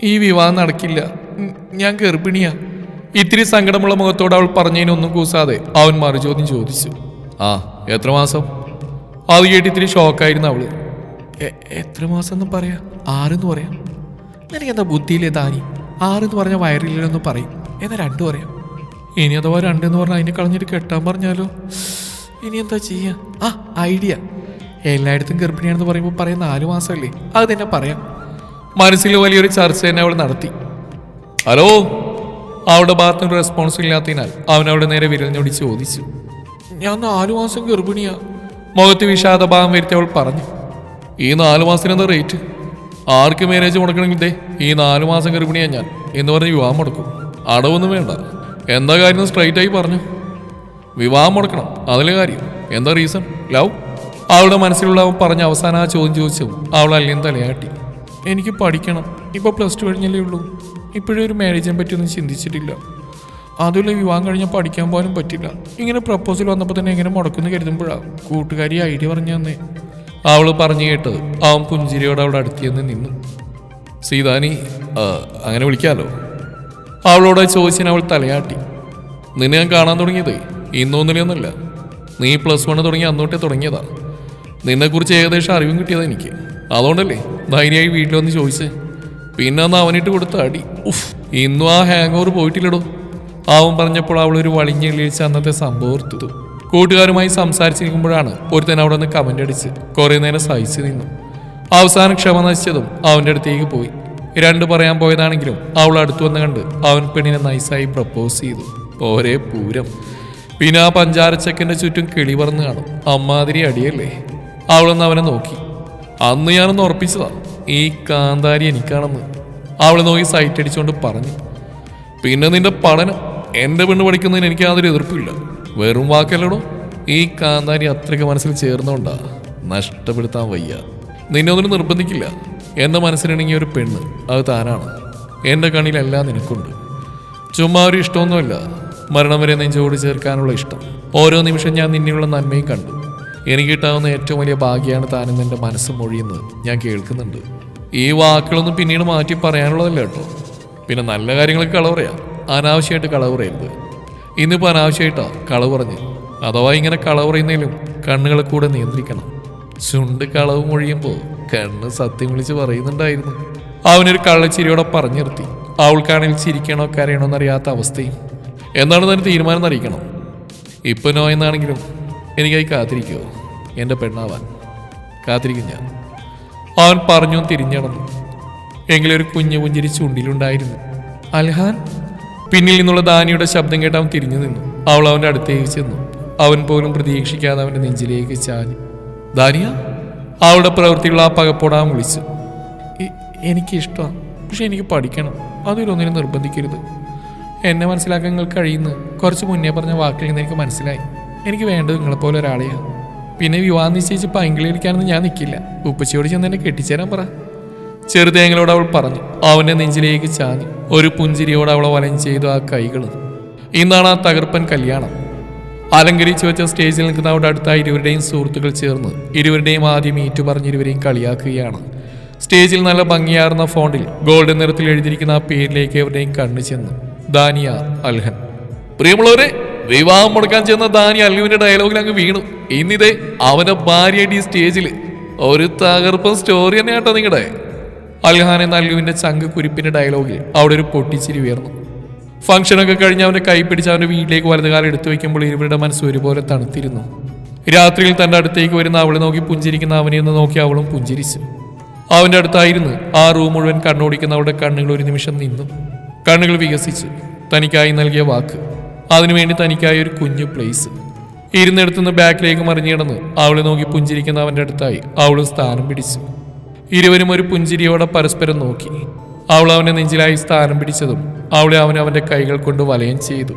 ഈ വിവാഹം നടക്കില്ല, ഞാൻ ഗർഭിണിയാ. ഇത്തിരി സങ്കടമുള്ള മുഖത്തോട് അവൾ പറഞ്ഞതിനൊന്നും കൂസാതെ അവൻ മറുചോദ്യം ചോദിച്ചു. ആ, എത്ര മാസം? അത് കേട്ട് ഇത്തിരി ഷോക്കായിരുന്നു അവള്. എത്ര മാസം എന്ന് പറയാ? 6 എന്ന് പറയാം. എനിക്കെന്താ ബുദ്ധിയില്ലേ ദാനി? 6 എന്ന് പറഞ്ഞാൽ വയറില്ലെന്ന് പറയും, എന്നാൽ 2 പറയാം. ഇനി അഥവാ 2 എന്ന് പറഞ്ഞാൽ അതിനെ കളഞ്ഞിട്ട് കെട്ടാൻ പറഞ്ഞാലോ? ഇനി എന്താ ചെയ്യാ? ആ, ഐഡിയ. എല്ലായിടത്തും ഗർഭിണിയാണെന്ന് പറയുമ്പോൾ പറയാം 4 മാസമല്ലേ, അത് തന്നെ പറയാം. മനസ്സിൽ വലിയൊരു ചർച്ച തന്നെ അവൾ നടത്തി. ഹലോ. അവളുടെ ഭാഗത്തുനിന്ന് റെസ്പോൺസ് ഇല്ലാത്തതിനാൽ അവൻ അവിടെ നേരെ വിരലിനോട് ചോദിച്ചു. ഞാൻ 4 മാസം ഗർഭിണിയാ. മുഖത്ത് വിഷാദഭാവം വരുത്തി അവൾ പറഞ്ഞു. ഈ 4 മാസത്തിന് എന്താ റേറ്റ്? ആർക്ക് മാരേജ് മുടക്കണമെങ്കിൽ ദേ ഈ 4 മാസം ഗർഭിണിയാ ഞാൻ എന്ന് പറഞ്ഞ് വിവാഹം മുടക്കും. അടവൊന്നും വേണ്ട. എന്താ കാര്യം സ്ട്രൈറ്റ് ആയി പറഞ്ഞു. വിവാഹം മുടക്കണം, അതിലെ കാര്യം. എന്താ റീസൺ? ലവ്? അവളുടെ മനസ്സിലുള്ള അവൻ പറഞ്ഞ അവസാനം ആ ചോദ്യം ചോദിച്ചു അവൾ അല്ലേം തലയാട്ടി. എനിക്ക് പഠിക്കണം. ഇപ്പോൾ +2 കഴിഞ്ഞല്ലേ ഉള്ളൂ. ഇപ്പോഴും ഒരു മാരേജിനെ പറ്റിയൊന്നും ചിന്തിച്ചിട്ടില്ല. അതുമില്ല, വിവാഹം കഴിഞ്ഞാൽ പഠിക്കാൻ പോകാനും പറ്റില്ല. ഇങ്ങനെ പ്രപ്പോസൽ വന്നപ്പോൾ തന്നെ എങ്ങനെ മുടക്കുമെന്ന് കരുതുമ്പോഴാണ് കൂട്ടുകാരി ഐഡിയ പറഞ്ഞു തന്നെ. അവൾ പറഞ്ഞു കേട്ടത് അവൻ പുഞ്ചിരിയോട് അവളുടെ അടുത്തിയെന്ന് നിന്നു. സീതാനി, അങ്ങനെ വിളിക്കാമല്ലോ? അവളോട് ചോദിച്ചതിന് അവൾ തലയാട്ടി. നിന്നെ ഞാൻ കാണാൻ തുടങ്ങിയതേ ഇന്നൊന്നിലൊന്നുമില്ല. നീ +1 തുടങ്ങി അന്നോട്ടേ തുടങ്ങിയതാ. നിന്നെക്കുറിച്ച് ഏകദേശം അറിവും കിട്ടിയതാ എനിക്ക്. അതുകൊണ്ടല്ലേ ധൈര്യമായി വീട്ടിൽ വന്ന് ചോദിച്ചേ. പിന്നെ അന്ന് അവനിട്ട് കൊടുത്ത അടി, ഉഫ്, ഇന്നും ആ ഹാങ് ഓവർ പോയിട്ടില്ലടോ. അവൻ പറഞ്ഞപ്പോൾ അവളൊരു വളിഞ്ഞെളിയിച്ച് അന്നത്തെ സംഭവം ഓർത്തു. കൂട്ടുകാരുമായി സംസാരിച്ചിരിക്കുമ്പോഴാണ് ഒരുത്തൻ അവിടെ നിന്ന് കമന്റ് അടിച്ച് കുറെ നേരം സഹിച്ചു നിന്നു. അവസാനം ക്ഷമ നശിച്ചതും അവൻ്റെ അടുത്തേക്ക് പോയി. 2 പറയാൻ പോയതാണെങ്കിലും അവൾ അടുത്തു വന്ന് കണ്ട് അവൻ പെണ്ണിനെ നൈസായി പ്രപ്പോസ് ചെയ്തു. ഒരേ പൂരം. പിന്നെ ആ പഞ്ചാരച്ചക്കൻ്റെ ചുറ്റും കിളി പറന്ന് കാണും. അമ്മാതിരി അടിയല്ലേ. അവളൊന്ന് അവനെ നോക്കി. അന്ന് ഞാനൊന്ന് ഉറപ്പിച്ചതാ ഈ കാന്താരി എനിക്കാണെന്ന്. അവളെ നോക്കി സൈറ്റ് അടിച്ചുകൊണ്ട് പറഞ്ഞു. പിന്നെ നിന്റെ പഠനം, എൻ്റെ പെണ്ണ് പഠിക്കുന്നതിന് എനിക്ക് യാതൊരു എതിർപ്പില്ല. വെറും വാക്കല്ലടോ. ഈ കാന്താരി അത്രയ്ക്ക് മനസ്സിൽ ചേർന്നുകൊണ്ടാ നഷ്ടപ്പെടുത്താൻ വയ്യ. നിന്നെ ഒന്നിനും നിർബന്ധിക്കില്ല. എൻ്റെ മനസ്സിലിണങ്ങിയ ഒരു പെണ്ണ് അത് താനാണ്. എൻ്റെ കണ്ണിലെല്ലാം നിനക്കുണ്ട്. ചുമ്മാ ഒരു ഇഷ്ടമൊന്നുമല്ല, മരണം വരെ നെഞ്ചോട് ചേർക്കാനുള്ള ഇഷ്ടം. ഓരോ നിമിഷം ഞാൻ നിന്നെയുള്ള നന്മയും കണ്ടു. എനിക്ക് കിട്ടാവുന്ന ഏറ്റവും വലിയ ഭാഗ്യമാണ് താനെന്ന് എൻ്റെ മനസ്സ് മൊഴിയുന്നത് ഞാൻ കേൾക്കുന്നുണ്ട്. ഈ വാക്കുകളൊന്നും പിന്നീട് മാറ്റി പറയാനുള്ളതല്ല കേട്ടോ. പിന്നെ നല്ല കാര്യങ്ങൾക്ക് കളവ് പറയാം, അനാവശ്യമായിട്ട് കളവ് പറയരുത്. ഇന്നിപ്പോൾ അനാവശ്യമായിട്ടാ കളവ് പറഞ്ഞ്. അഥവാ ഇങ്ങനെ കളവ് പറയുന്നതിലും കണ്ണുകളെ കൂടെ നിയന്ത്രിക്കണം. ചുണ്ട് കളവ് മൊഴിയുമ്പോൾ കണ്ണ് സത്യം വിളിച്ച് പറയുന്നുണ്ടായിരുന്നു. അവനൊരു കള്ളച്ചിരിയോടെ പറഞ്ഞു നിർത്തി. അവൾക്കാണെങ്കിൽ ചിരിക്കണോ കരയണോ എന്നറിയാത്ത അവസ്ഥയും. എന്താണ് തന്നെ തീരുമാനം എന്നറിയിക്കണം. ഇപ്പം നോ എന്നാണെങ്കിലും എനിക്കായി കാത്തിരിക്കുമോ? എൻ്റെ പെണ്ണാവാൻ കാത്തിരിക്കും ഞാൻ. അവൻ പറഞ്ഞു തിരിഞ്ഞടന്നു. എങ്കിലൊരു കുഞ്ഞു പുഞ്ചിരി ചുണ്ടിലുണ്ടായിരുന്നു. അൽഹാൻ. പിന്നിൽ നിന്നുള്ള ദാനിയുടെ ശബ്ദം കേട്ട് അവൻ തിരിഞ്ഞു നിന്നു. അവൾ അവൻ്റെ അടുത്തേക്ക് ചെന്നു. അവൻ പോലും പ്രതീക്ഷിക്കാതെ അവൻ്റെ നെഞ്ചിലേക്ക് ചാഞ്ഞു. ദാനിയ? അവളുടെ പ്രവൃത്തികൾ ആ പകപ്പോടാൻ വിളിച്ചു. എനിക്കിഷ്ടമാണ്, പക്ഷെ എനിക്ക് പഠിക്കണം. അതിലൊന്നിനും നിർബന്ധിക്കരുത്. എന്നെ മനസ്സിലാക്കാൻ നിങ്ങൾക്ക് കഴിയുന്നു. കുറച്ച് മുന്നേ പറഞ്ഞ വാക്കിൽ നിന്ന് എനിക്ക് മനസ്സിലായി. എനിക്ക് വേണ്ടത് നിങ്ങളെപ്പോലെ ഒരാളെയാണ്. പിന്നെ വിവാഹം നിശ്ചയിച്ച് പൈങ്കിളി കളിക്കാനൊന്നും ഞാൻ നിൽക്കില്ല. ഉപ്പച്ചിയോട് ചെന്ന് എന്നെ കെട്ടിച്ചേരാൻ പറ. ചെറുതേങ്ങളോട് അവൾ പറഞ്ഞു. അവൻ്റെ നെഞ്ചിലേക്ക് ചാഞ്ഞു. ഒരു പുഞ്ചിരിയോട് അവളെ വലം ചെയ്തു ആ കൈകൾ. ഇന്നാണ് ആ തകർപ്പൻ കല്യാണം. അലങ്കരിച്ചു വെച്ച സ്റ്റേജിൽ നിൽക്കുന്ന അവിടെ അടുത്ത ഇരുവരുടെയും സുഹൃത്തുക്കൾ ചേർന്ന് ഇരുവരുടെയും ആദ്യം ഏറ്റുപറഞ്ഞ് ഇരുവരെയും കളിയാക്കുകയാണ്. സ്റ്റേജിൽ നല്ല ഭംഗിയാർന്ന ഫോണ്ടിൽ ഗോൾഡൻ നിറത്തിൽ എഴുതിയിരിക്കുന്ന ആ പേരിലേക്ക് എവരുടെയും കണ്ണു ചെന്നു. ദാനിയ അൽഹൻ. പ്രിയമുള്ളവരെ, വിവാഹം മുടക്കാൻ ചെന്ന ദാനി അല്ലുവിന്റെ ഡയലോഗിൽ അങ്ങ് വീണു. ഇന്നിതേ അവന്റെ ഭാര്യയായിട്ട് ഈ സ്റ്റേജിൽ ഒരു തകർപ്പൻ സ്റ്റോറി തന്നെ കേട്ടോ നിങ്ങളുടെ. അൽഹാൻ എന്ന അല്ലുവിന്റെ ചങ്ക് കുരിപ്പിന്റെ ഡയലോഗിൽ അവിടെ ഒരു പൊട്ടിച്ചിരി ഉയർന്നു. ഫംഗ്ഷനൊക്കെ കഴിഞ്ഞ് അവന്റെ കൈ പിടിച്ച് അവന്റെ വീട്ടിലേക്ക് വലതുകാലം എടുത്തു വയ്ക്കുമ്പോൾ ഇരുവരുടെ മനസ്സ് ഒരുപോലെ തണുത്തിരുന്നു. രാത്രിയിൽ തന്റെ അടുത്തേക്ക് വരുന്ന അവളെ നോക്കി പുഞ്ചിരിക്കുന്ന അവനെ ഒന്ന് നോക്കി അവളും പുഞ്ചിരിച്ചു. അവന്റെ അടുത്തായിരുന്നു ആ റൂം മുഴുവൻ കണ്ണോടിക്കുന്ന അവളുടെ കണ്ണുകൾ ഒരു നിമിഷം നിന്നു. കണ്ണുകൾ വികസിച്ചു. തനിക്കായി നൽകിയ വാക്ക്, അതിനുവേണ്ടി തനിക്കായി ഒരു കുഞ്ഞു പ്ലേസ്. ഇരുന്നിടത്തുനിന്ന് ബാക്കിലേക്ക് മറിഞ്ഞിടന്ന് അവളെ നോക്കി പുഞ്ചിരിക്കുന്ന അവൻ്റെ അടുത്തായി അവളും സ്ഥാനം പിടിച്ചു. ഇരുവരും ഒരു പുഞ്ചിരിയോടെ പരസ്പരം നോക്കി. അവൾ അവൻ്റെ നെഞ്ചിലായി സ്ഥാനം പിടിച്ചതും അവളെ അവൻ അവൻ്റെ കൈകൾ കൊണ്ട് വലയം ചെയ്തു.